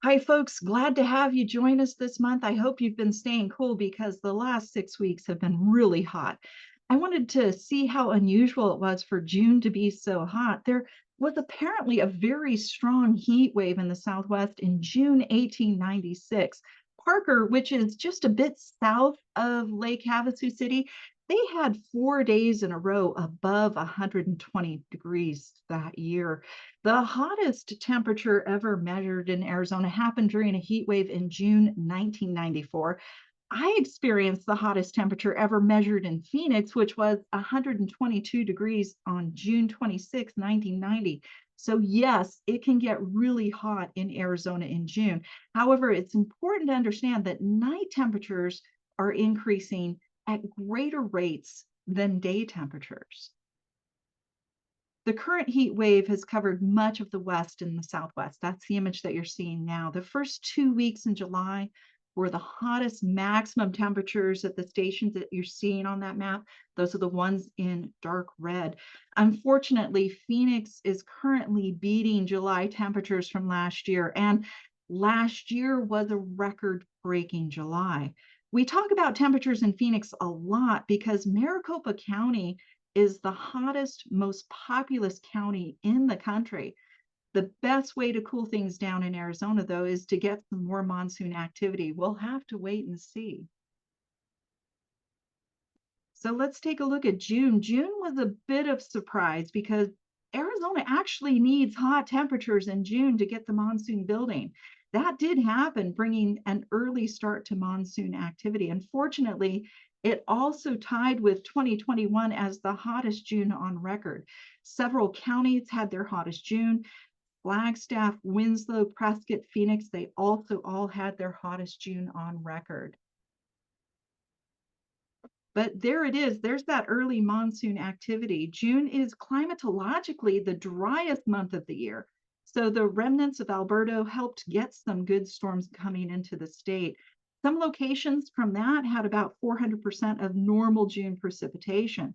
Hi, folks. Glad to have you join us this month. I hope you've been staying cool because the last 6 weeks have been really hot. I wanted to see how unusual it was for June to be so hot. There was apparently a very strong heat wave in the Southwest in June 1896. Parker, which is just a bit south of Lake Havasu City, they had 4 days in a row above 120 degrees that year. The hottest temperature ever measured in Arizona happened during a heat wave in June 1994. I experienced the hottest temperature ever measured in Phoenix, which was 122 degrees on June 26, 1990. So, yes, it can get really hot in Arizona in June. However, it's important to understand that night temperatures are increasing at greater rates than day temperatures. The current heat wave has covered much of the West and the Southwest. That's the image that you're seeing now. The first 2 weeks in July were the hottest maximum temperatures at the stations that you're seeing on that map. Those are the ones in dark red. Unfortunately, Phoenix is currently beating July temperatures from last year, and last year was a record-breaking July. We talk about temperatures in Phoenix a lot because Maricopa County is the hottest, most populous county in the country. The best way to cool things down in Arizona, though, is to get some more monsoon activity. We'll have to wait and see. So let's take a look at June. June was a bit of surprise because Arizona actually needs hot temperatures in June to get the monsoon building. That did happen, bringing an early start to monsoon activity. Unfortunately, it also tied with 2021 as the hottest June on record. Several counties had their hottest June. Flagstaff, Winslow, Prescott, Phoenix, they also all had their hottest June on record. But there it is. There's that early monsoon activity. June is climatologically the driest month of the year. So the remnants of Alberto helped get some good storms coming into the state. Some locations from that had about 400% of normal June precipitation.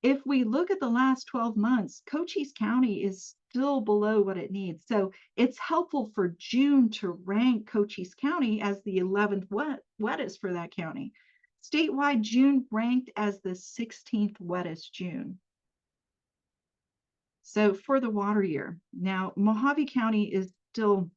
If we look at the last 12 months, Cochise County is still below what it needs. So it's helpful for June to rank Cochise County as the 11th wettest for that county. Statewide, June ranked as the 16th wettest June. So for the water year, now Mojave County is still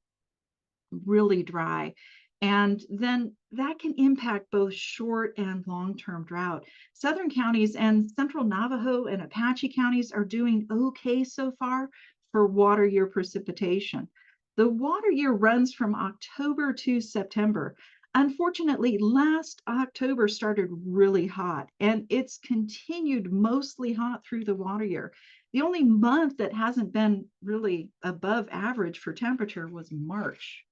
really dry. And then that can impact both short and long-term drought. Southern counties and central Navajo and Apache counties are doing okay so far for water year precipitation. The water year runs from October to September. Unfortunately, last October started really hot and it's continued mostly hot through the water year. The only month that hasn't been really above average for temperature was March.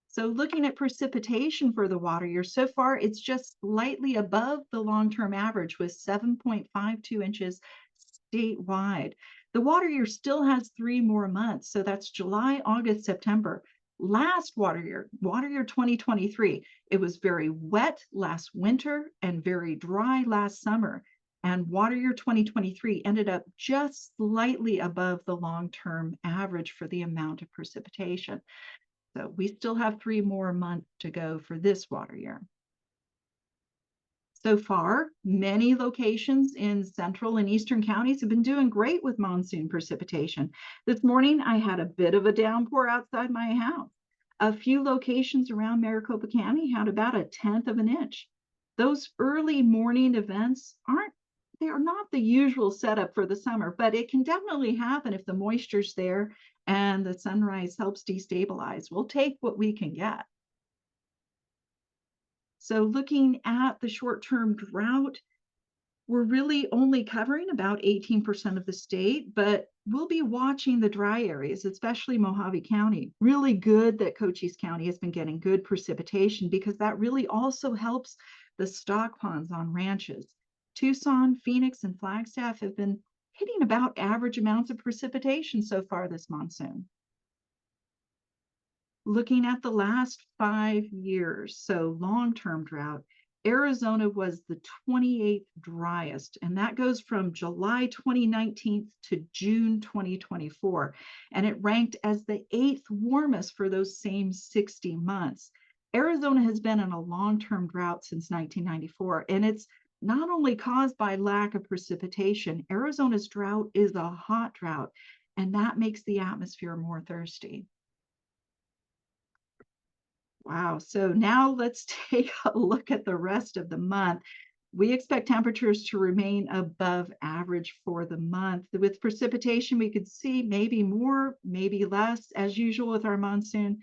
So looking at precipitation for the water year, so far it's just slightly above the long-term average with 7.52 inches statewide. The water year still has 3 more months, so that's July, August, September. Last water year 2023, it was very wet last winter and very dry last summer. And water year 2023 ended up just slightly above the long-term average for the amount of precipitation. So we still have 3 more months to go for this water year. So far, many locations in central and eastern counties have been doing great with monsoon precipitation. This morning, I had a bit of a downpour outside my house. A few locations around Maricopa County had about 1/10 of an inch. Those early morning events they are not the usual setup for the summer, but it can definitely happen if the moisture's there and the sunrise helps destabilize. We'll take what we can get. So looking at the short-term drought, we're really only covering about 18% of the state, but we'll be watching the dry areas, especially Mojave County. Really good that Cochise County has been getting good precipitation because that really also helps the stock ponds on ranches. Tucson, Phoenix, and Flagstaff have been hitting about average amounts of precipitation so far this monsoon. Looking at the last 5 years, so long-term drought, Arizona was the 28th driest, and that goes from July 2019 to June 2024. And it ranked as the 8th warmest for those same 60 months. Arizona has been in a long-term drought since 1994, and it's not only caused by lack of precipitation. Arizona's drought is a hot drought, and that makes the atmosphere more thirsty. Wow. So now let's take a look at the rest of the month. We expect temperatures to remain above average for the month. With precipitation, we could see maybe more, maybe less. As usual with our monsoon,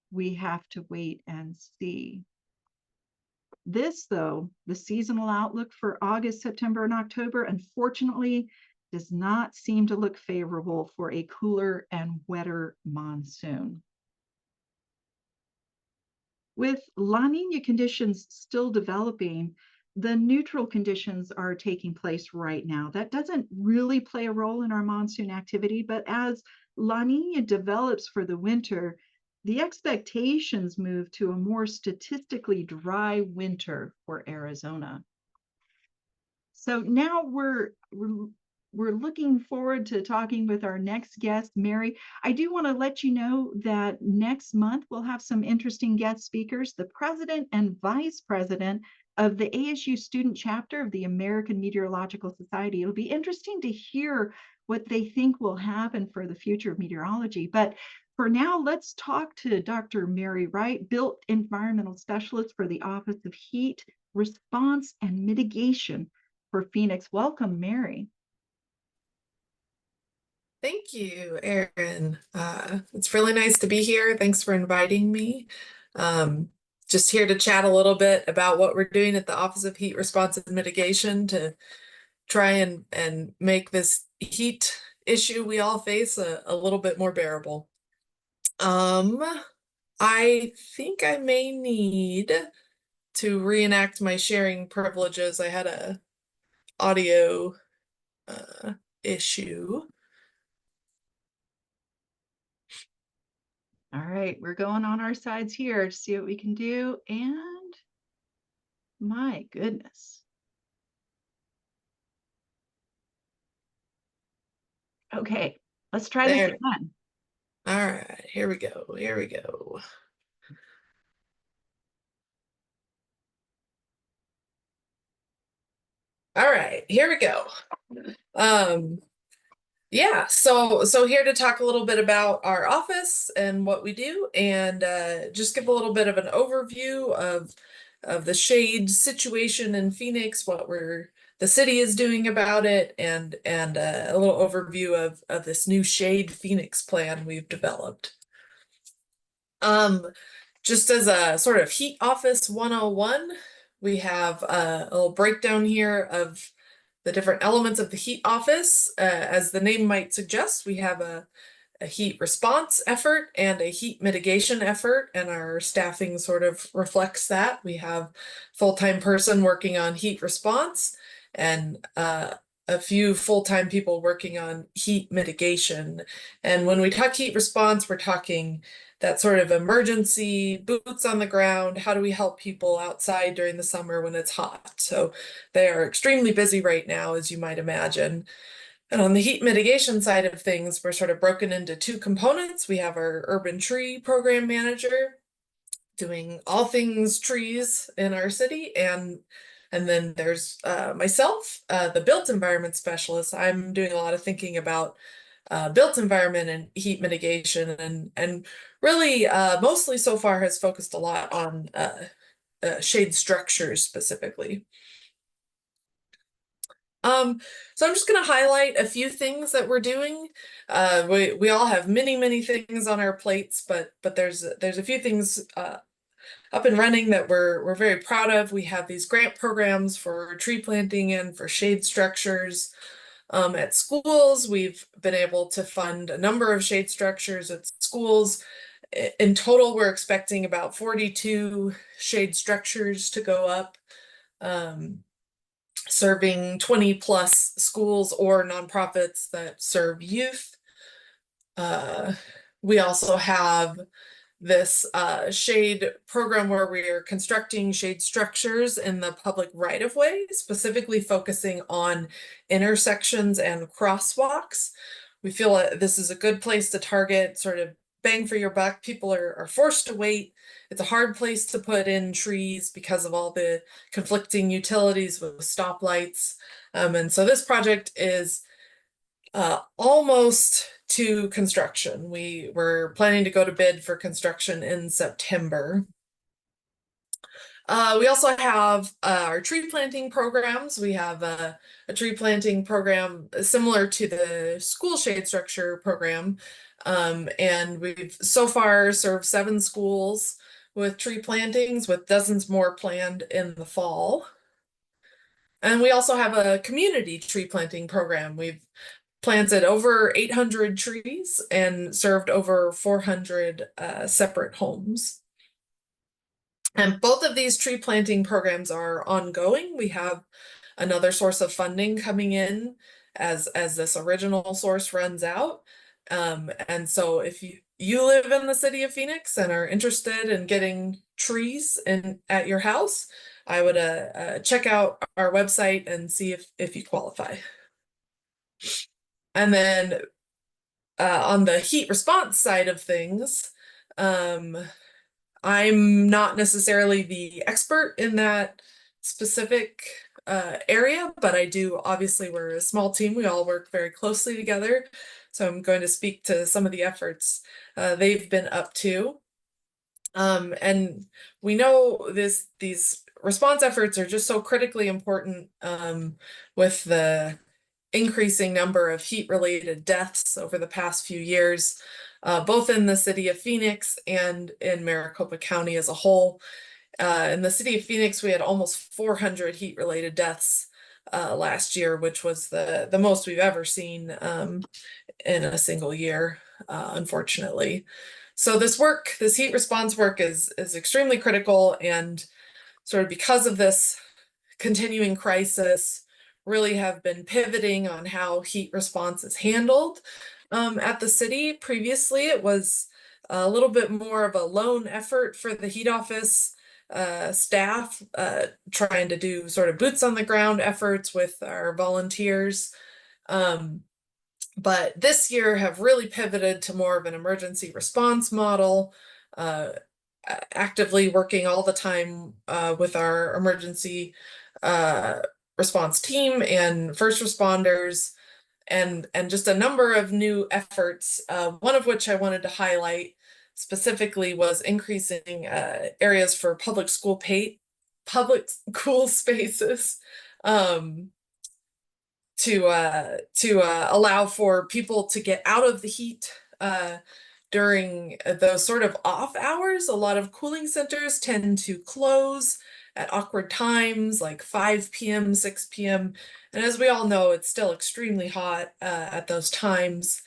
we have to wait and see. This, though, the seasonal outlook for August, September, and October, unfortunately, does not seem to look favorable for a cooler and wetter monsoon. With La Nina conditions still developing, the neutral conditions are taking place right now. That doesn't really play a role in our monsoon activity, but as La Nina develops for the winter, the expectations move to a more statistically dry winter for Arizona. So now we're looking forward to talking with our next guest, Mary. I do want to let you know that next month we'll have some interesting guest speakers. The president and vice president of the ASU student chapter of the American Meteorological Society. It'll be interesting to hear what they think will happen for the future of meteorology. But for now, let's talk to Dr. Mary Wright, Built Environmental Specialist for the Office of Heat Response and Mitigation for Phoenix. Welcome, Mary. Thank you, Erin. It's really nice to be here. Thanks for inviting me. Just here to chat a little bit about what we're doing at the Office of Heat Response and Mitigation to try and make this heat issue we all face a little bit more bearable. I think I may need to reenact my sharing privileges. I had a audio issue. All right, we're going on our sides here to see what we can do. And my goodness. Okay, let's try this again. All right, here we go. Here we go. All right, here we go. Yeah, so here to talk a little bit about our office and what we do, and just give a little bit of an overview of the shade situation in Phoenix, what the city is doing about it, and a little overview of this new Shade Phoenix plan we've developed. Just as a sort of heat office 101, we have a little breakdown here of the different elements of the heat office. As the name might suggest, we have a heat response effort and a heat mitigation effort, and our staffing sort of reflects that. We have full-time person working on heat response and a few full-time people working on heat mitigation. And when we talk heat response, we're talking that sort of emergency, boots on the ground. How do we help people outside during the summer when it's hot? So they are extremely busy right now, as you might imagine. And on the heat mitigation side of things, we're sort of broken into two components. We have our urban tree program manager doing all things trees in our city, and then there's myself, the built environment specialist. I'm doing a lot of thinking about built environment and heat mitigation, and really mostly so far has focused a lot on shade structures specifically. So I'm just going to highlight a few things that we're doing. We all have many things on our plates, but there's a few things up and running that we're very proud of. We have these grant programs for tree planting and for shade structures. At schools, we've been able to fund a number of shade structures at schools. In total, we're expecting about 42 shade structures to go up, serving 20 plus schools or nonprofits that serve youth. We also have this shade program where we are constructing shade structures in the public right-of-way, specifically focusing on intersections and crosswalks. We feel like this is a good place to target sort of bang for your buck. People are forced to wait. It's a hard place to put in trees because of all the conflicting utilities with stoplights. And so this project is almost to construction. We were planning to go to bid for construction in September. We also have our tree planting programs. We have a tree planting program similar to the school shade structure program. And we've so far served 7 schools with tree plantings, with dozens more planned in the fall. And we also have a community tree planting program. We've planted over 800 trees and served over 400 separate homes. And both of these tree planting programs are ongoing. We have another source of funding coming in as this original source runs out. And so if you live in the city of Phoenix and are interested in getting trees at your house, I would check out our website and see if you qualify. And then on the heat response side of things, I'm not necessarily the expert in that specific area, but I do, obviously we're a small team, we all work very closely together. So I'm going to speak to some of the efforts they've been up to. And we know these response efforts are just so critically important with the increasing number of heat-related deaths over the past few years, both in the city of Phoenix and in Maricopa County as a whole. In the city of Phoenix, we had almost 400 heat-related deaths last year, which was the most we've ever seen in a single year, unfortunately. So this heat response work is extremely critical, and sort of because of this continuing crisis, really have been pivoting on how heat response is handled at the city. Previously, it was a little bit more of a lone effort for the heat office staff, trying to do sort of boots on the ground efforts with our volunteers. But this year have really pivoted to more of an emergency response model, actively working all the time with our emergency response team and first responders, and just a number of new efforts, one of which I wanted to highlight specifically was increasing areas for public school spaces to allow for people to get out of the heat during those sort of off hours. A lot of cooling centers tend to close at awkward times like 5 p.m., 6 p.m. And as we all know, it's still extremely hot at those times.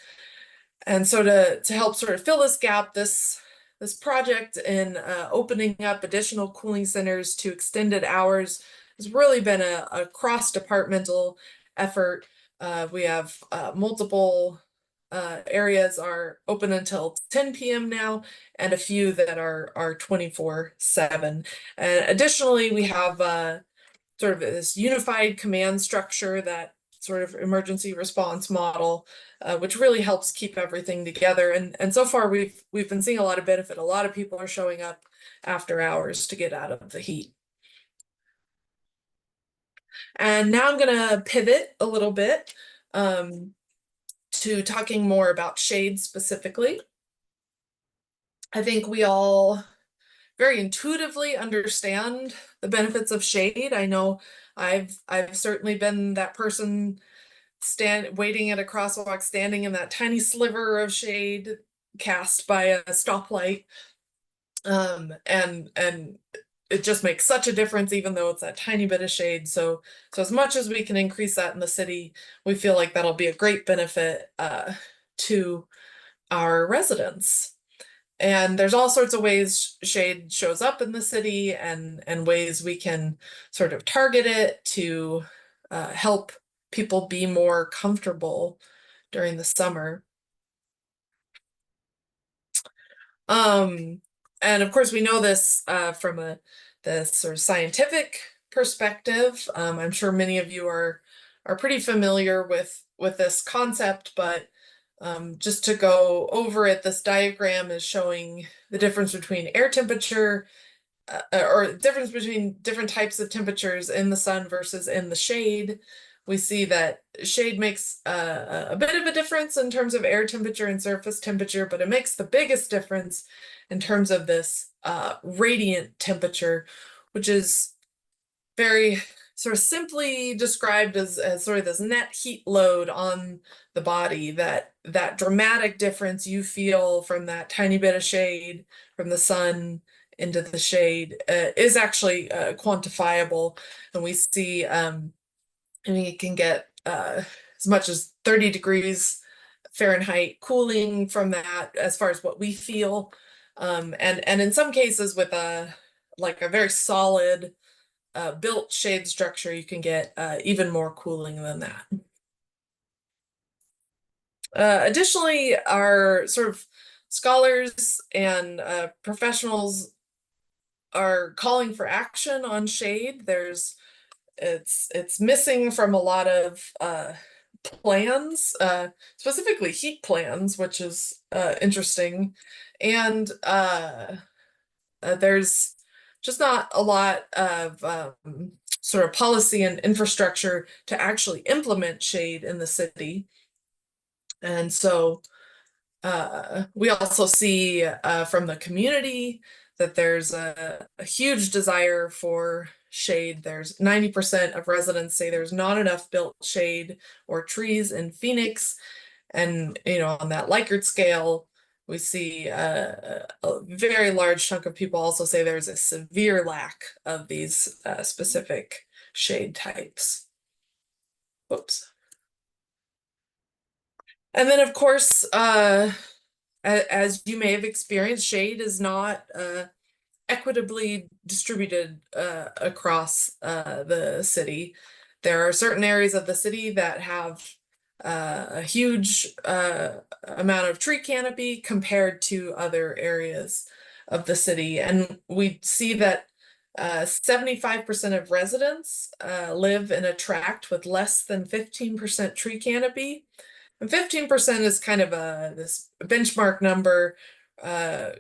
And so to help sort of fill this gap, this project in opening up additional cooling centers to extended hours has really been a cross-departmental effort. We have multiple areas are open until 10 p.m. now, and a few that are 24/7. And additionally, we have sort of this unified command structure, that sort of emergency response model, which really helps keep everything together. And so far, we've been seeing a lot of benefit. A lot of people are showing up after hours to get out of the heat. And now I'm going to pivot a little bit to talking more about shade specifically. I think we all very intuitively understand the benefits of shade. I know I've certainly been that person waiting at a crosswalk, standing in that tiny sliver of shade cast by a stoplight. And it just makes such a difference, even though it's that tiny bit of shade. So as much as we can increase that in the city, we feel like that'll be a great benefit to our residents. And there's all sorts of ways shade shows up in the city, and ways we can sort of target it to help people be more comfortable during the summer. And of course, we know this from the sort of scientific perspective. I'm sure many of you are pretty familiar with this concept, but just to go over it, this diagram is showing the difference between air temperature or difference between different types of temperatures in the sun versus in the shade. We see that shade makes a bit of a difference in terms of air temperature and surface temperature, but it makes the biggest difference in terms of this radiant temperature, which is very sort of simply described as sort of this net heat load on the body, that dramatic difference you feel from that tiny bit of shade from the sun into the shade is actually quantifiable. And we see, I mean, it can get as much as 30 degrees Fahrenheit cooling from that as far as what we feel. And in some cases with like a very solid built shade structure, you can get even more cooling than that. Additionally, our sort of scholars and professionals are calling for action on shade. It's missing from a lot of plans, specifically heat plans, which is interesting. And there's just not a lot of sort of policy and infrastructure to actually implement shade in the city. And so we also see from the community that there's a huge desire for shade. There's 90% of residents say there's not enough built shade or trees in Phoenix. And, you know, on that Likert scale, we see a very large chunk of people also say there's a severe lack of these specific shade types. Whoops. And then, of course, as you may have experienced, shade is not equitably distributed across the city. There are certain areas of the city that have a huge amount of tree canopy compared to other areas of the city. And we see that 75% of residents live in a tract with less than 15% tree canopy. And 15% is kind of this benchmark number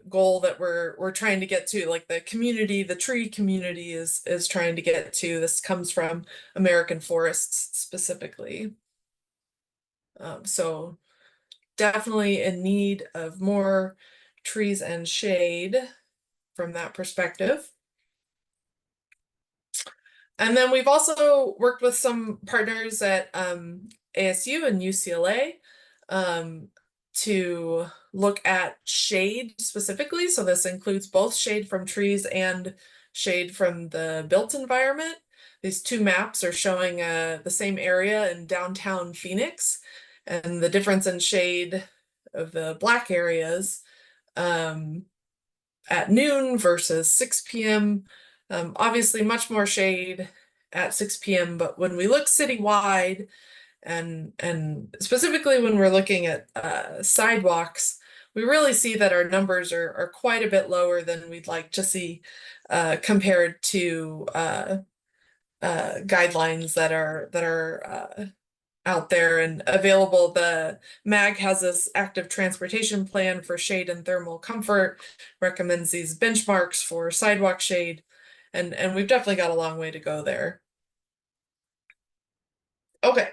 goal that we're trying to get to, like the community, the tree community is trying to get to. This comes from American Forests specifically. So definitely in need of more trees and shade from that perspective. And then we've also worked with some partners at ASU and UCLA to look at shade specifically. So this includes both shade from trees and shade from the built environment. These two maps are showing the same area in downtown Phoenix, and the difference in shade of the black areas at noon versus 6 p.m. Obviously much more shade at 6 p.m., but when we look citywide, and specifically when we're looking at sidewalks, we really see that our numbers are quite a bit lower than we'd like to see compared to guidelines that are out there and available. The MAG has this active transportation plan for shade and thermal comfort, recommends these benchmarks for sidewalk shade, and we've definitely got a long way to go there. Okay,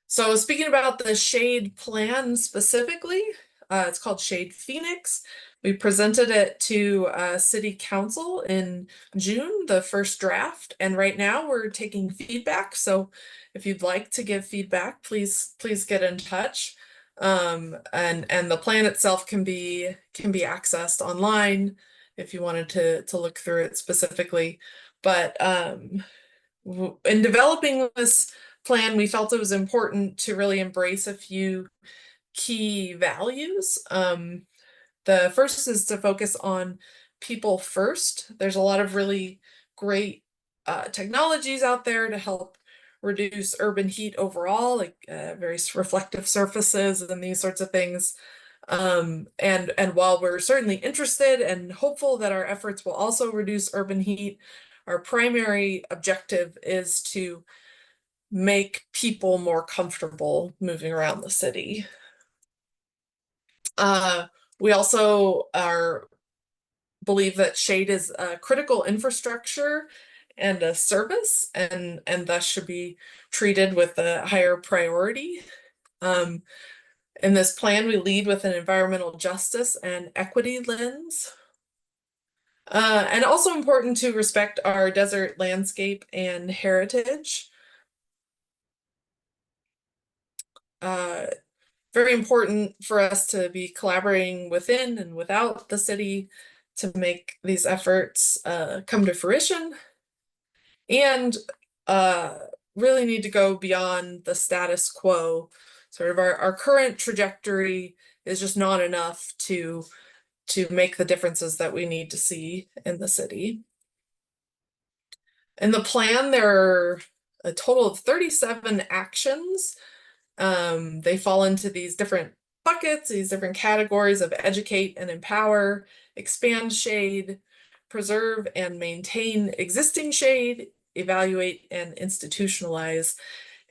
so speaking about the shade plan specifically, it's called Shade Phoenix. We presented it to City Council in June, the first draft, and right now we're taking feedback. So if you'd like to give feedback, please get in touch. And the plan itself can be accessed online if you wanted to look through it specifically. But in developing this plan, we felt it was important to really embrace a few key values. The first is to focus on people first. There's a lot of really great technologies out there to help reduce urban heat overall, like various reflective surfaces and these sorts of things. And while we're certainly interested and hopeful that our efforts will also reduce urban heat, our primary objective is to make people more comfortable moving around the city. We also believe that shade is a critical infrastructure and a service, and thus should be treated with a higher priority. In this plan, we lead with an environmental justice and equity lens. And also important to respect our desert landscape and heritage. Very important for us to be collaborating within and without the city to make these efforts come to fruition, and really need to go beyond the status quo. Sort of our current trajectory is just not enough to make the differences that we need to see in the city. In the plan, there are a total of 37 actions. They fall into these different buckets, these different categories of educate and empower, expand shade, preserve and maintain existing shade, evaluate and institutionalize.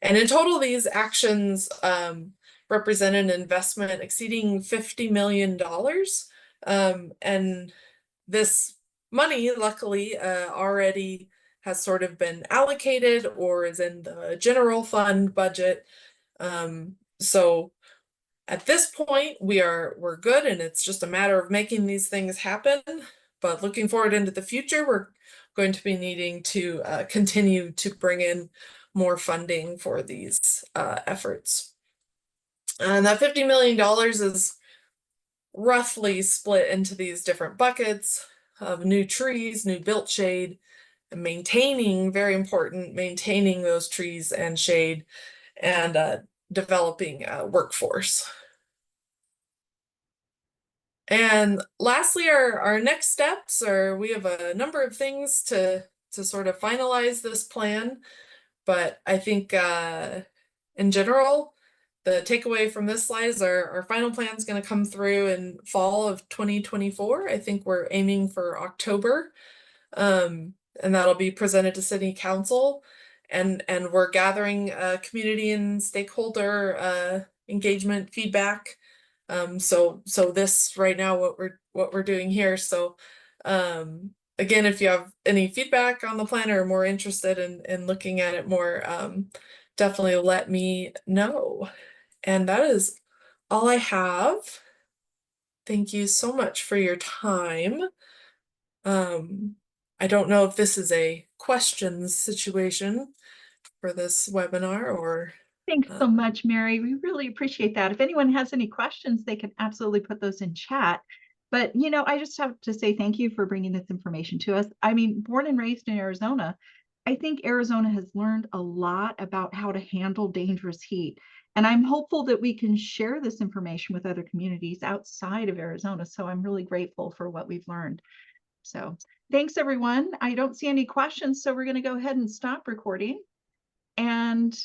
And in total, these actions represent an investment exceeding $50 million. And this money, luckily, already has sort of been allocated or is in the general fund budget. So at this point, we're good, and it's just a matter of making these things happen. But looking forward into the future, we're going to be needing to continue to bring in more funding for these efforts. And that $50 million is roughly split into these different buckets of new trees, new built shade, and maintaining, very important, maintaining those trees and shade, and developing a workforce. And lastly, our next steps are, we have a number of things to sort of finalize this plan, but I think in general, the takeaway from this slide is our final plan is going to come through in fall of 2024. I think we're aiming for October, and that'll be presented to City Council, and we're gathering community and stakeholder engagement feedback. So this right now, what we're doing here. So again, if you have any feedback on the plan or are more interested in looking at it more, definitely let me know. And that is all I have. Thank you so much for your time. I don't know if this is a questions situation for this webinar or. Thanks so much, Mary. We really appreciate that. If anyone has any questions, they can absolutely put those in chat. But, you know, I just have to say thank you for bringing this information to us. I mean, born and raised in Arizona, I think Arizona has learned a lot about how to handle dangerous heat. And I'm hopeful that we can share this information with other communities outside of Arizona. So I'm really grateful for what we've learned. So thanks, everyone. I don't see any questions, so we're going to go ahead and stop recording. And